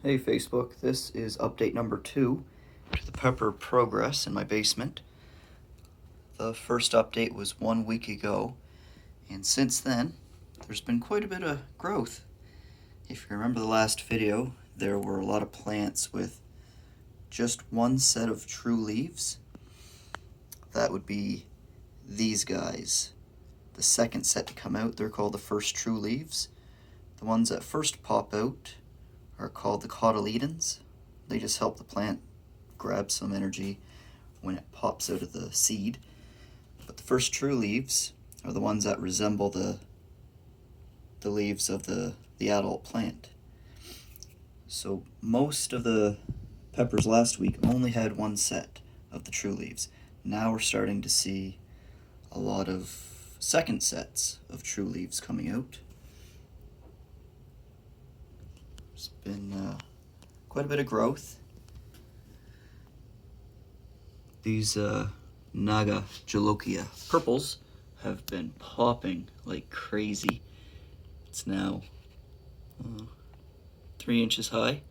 Hey Facebook, this is update number 2 to the pepper progress in my basement. The first update was 1 week ago, and since then there's been quite a bit of growth. If you remember the last video, there were a lot of plants with just one set of true leaves. That would be these guys. The second set to come out, they're called the first true leaves. The ones that first pop out are called the cotyledons. They just help the plant grab some energy when it pops out of the seed. But the first true leaves are the ones that resemble the leaves of the adult plant. So most of the peppers last week only had one set of the true leaves. Now we're starting to see a lot of second sets of true leaves coming out. There's been quite a bit of growth. These Naga Jolokia purples have been popping like crazy. It's now 3 inches high.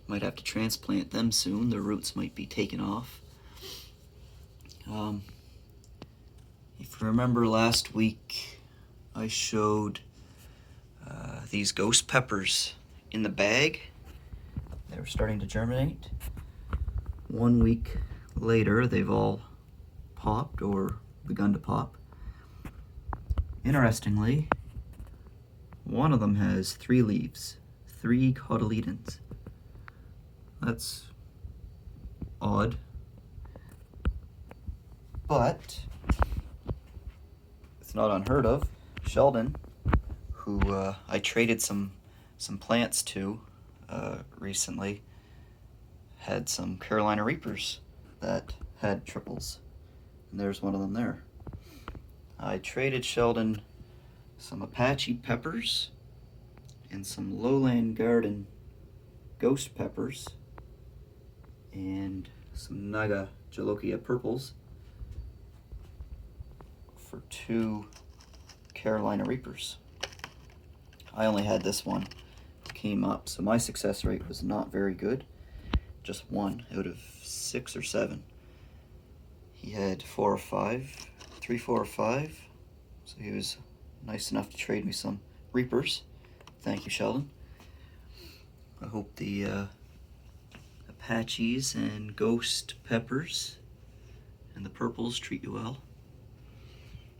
Might have to transplant them soon. Their roots might be taken off. If you remember last week, I showed these ghost peppers in the bag. They were starting to germinate. 1 week later, they've all popped or begun to pop. Interestingly, one of them has 3 leaves, 3 cotyledons. That's odd. But it's not unheard of. Sheldon, who I traded some plants to recently, had some Carolina Reapers that had triples, and there's one of them there. I traded Sheldon some Apache peppers and some Lowland Garden ghost peppers and some Naga Jolokia purples for 2 Carolina Reapers. I only had this one came up, so my success rate was not very good. Just 1 out of 6 or 7. He had 4 or 5, 3, 4 or 5. So he was nice enough to trade me some Reapers. Thank you, Sheldon. I hope the Apaches and Ghost Peppers and the purples treat you well.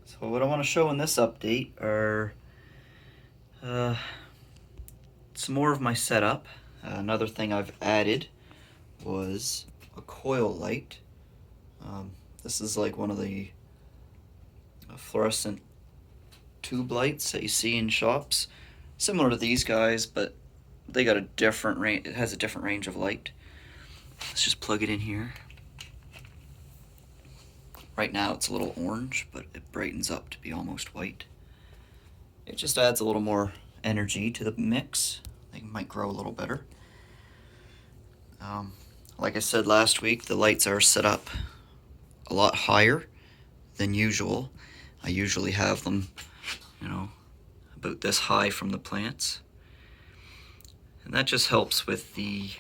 So what I want to show in this update are some more of my setup. Another thing I've added was a coil light. This is like one of the fluorescent tube lights that you see in shops, similar to these guys, but they got a different range. It has a different range of light. Let's just plug it in here. Right now it's a little orange, but it brightens up to be almost white. It just adds a little more energy to the mix. They might grow a little better. Like I said last week, the lights are set up a lot higher than usual. I usually have them, about this high from the plants. And that just helps with the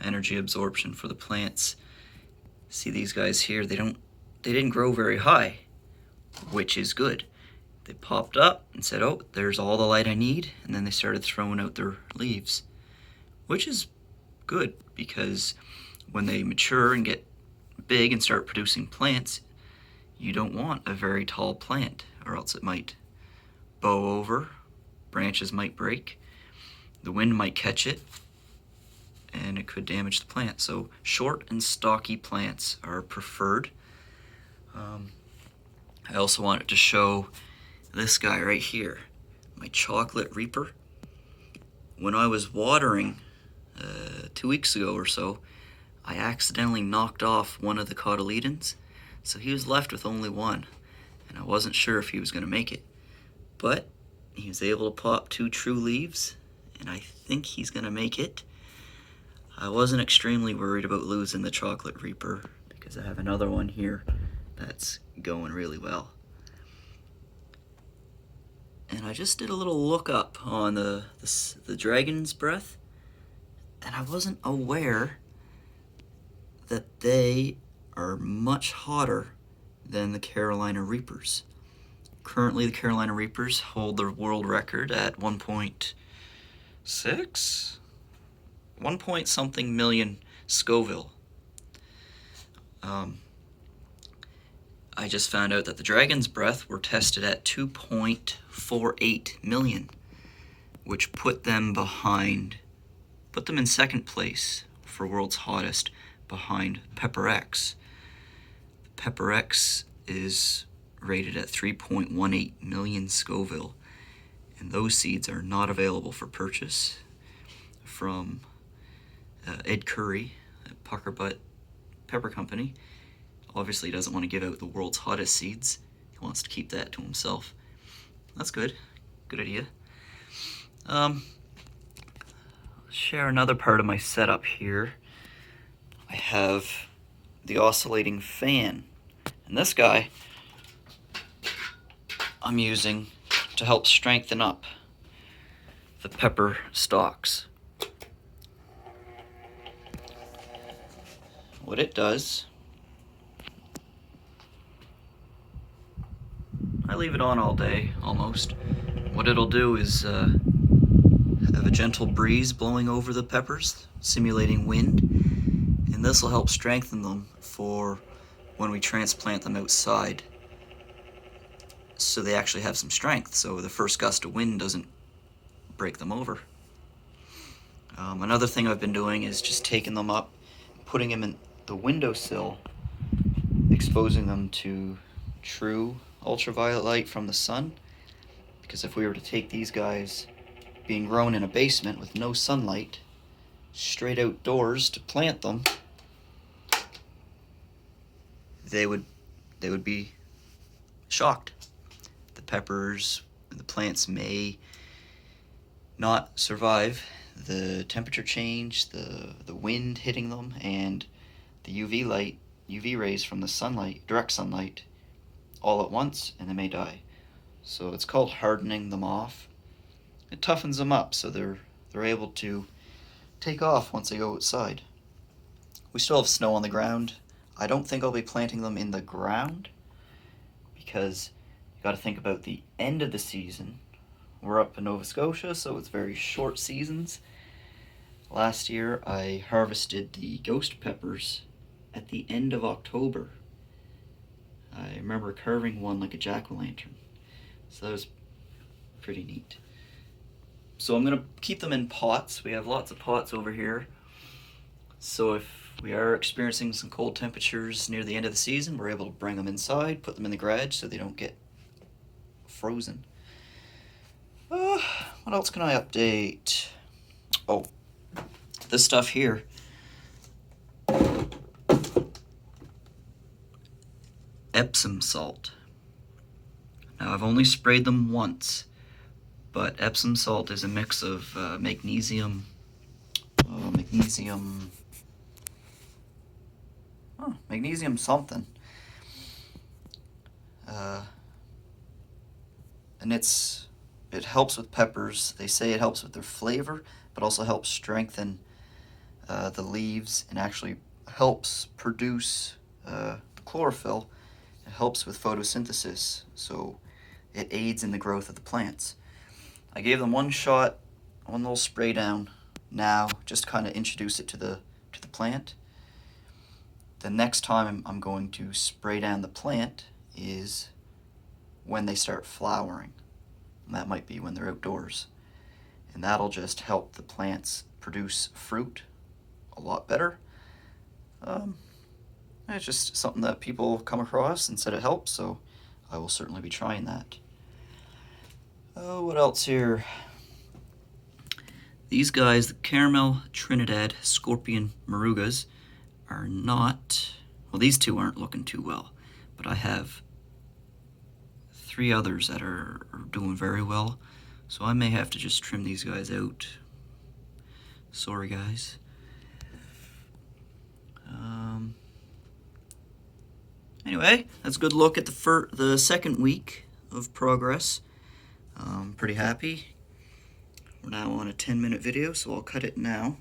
energy absorption for the plants. See these guys here, they didn't grow very high, which is good. They popped up and said, oh, there's all the light I need, and then they started throwing out their leaves, which is good because when they mature and get big and start producing plants, you don't want a very tall plant, or else it might bow over, branches might break, the wind might catch it, and it could damage the plant. So short and stocky plants are preferred. I also wanted to show this guy right here, my chocolate reaper. When I was watering 2 weeks ago or so, I accidentally knocked off one of the cotyledons, so he was left with only one, and I wasn't sure if he was going to make it. But he was able to pop 2 true leaves, and I think he's going to make it. I wasn't extremely worried about losing the chocolate reaper because I have another one here that's going really well. And I just did a little look up on the dragon's breath, and I wasn't aware that they are much hotter than the Carolina Reapers. Currently, the Carolina Reapers hold the world record at 1.6? 1 point something million Scoville. I just found out that the Dragon's Breath were tested at 2.48 million, which put them in second place for world's hottest, behind Pepper X. Pepper X is rated at 3.18 million Scoville, and those seeds are not available for purchase from Ed Curry at Puckerbutt Pepper Company. Obviously, he doesn't want to give out the world's hottest seeds. He wants to keep that to himself. That's good. Good idea. Share another part of my setup here. I have the oscillating fan. And this guy I'm using to help strengthen up the pepper stalks. What it does, I leave it on all day, almost. What it'll do is have a gentle breeze blowing over the peppers, simulating wind, and this will help strengthen them for when we transplant them outside, so they actually have some strength, so the first gust of wind doesn't break them over. Another thing I've been doing is just taking them up, putting them in the windowsill, exposing them to true ultraviolet light from the sun, because if we were to take these guys being grown in a basement with no sunlight straight outdoors to plant them, they would be shocked. The peppers, the plants may not survive the temperature change, the wind hitting them, and the UV rays from the sunlight, direct sunlight, all at once, and they may die. So it's called hardening them off. It toughens them up so they're able to take off once they go outside. We still have snow on the ground. I don't think I'll be planting them in the ground, because you got to think about the end of the season. We're up in Nova Scotia, so it's very short seasons. Last year I harvested the ghost peppers at the end of October. I remember carving one like a jack-o'-lantern, so that was pretty neat. So I'm going to keep them in pots. We have lots of pots over here, so if we are experiencing some cold temperatures near the end of the season, we're able to bring them inside, put them in the garage so they don't get frozen. What else can I update? Oh, this stuff here. Epsom salt. Now, I've only sprayed them once, but Epsom salt is a mix of magnesium something. And it helps with peppers. They say it helps with their flavor, but also helps strengthen the leaves, and actually helps produce the chlorophyll. It helps with photosynthesis, so it aids in the growth of the plants. I gave them one shot, one little spray down now, just kind of introduce it to the plant. The next time I'm going to spray down the plant is when they start flowering. And that might be when they're outdoors. And that'll just help the plants produce fruit a lot better. It's just something that people come across and said it helps, so I will certainly be trying that. Oh, what else here? These guys, the Caramel, Trinidad, Scorpion, Murugas, are not... Well, these two aren't looking too well, but I have 3 others that are doing very well, so I may have to just trim these guys out. Sorry, guys. Anyway, that's a good look at the second week of progress. Pretty happy. We're now on a 10-minute video, so I'll cut it now.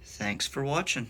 Thanks for watching.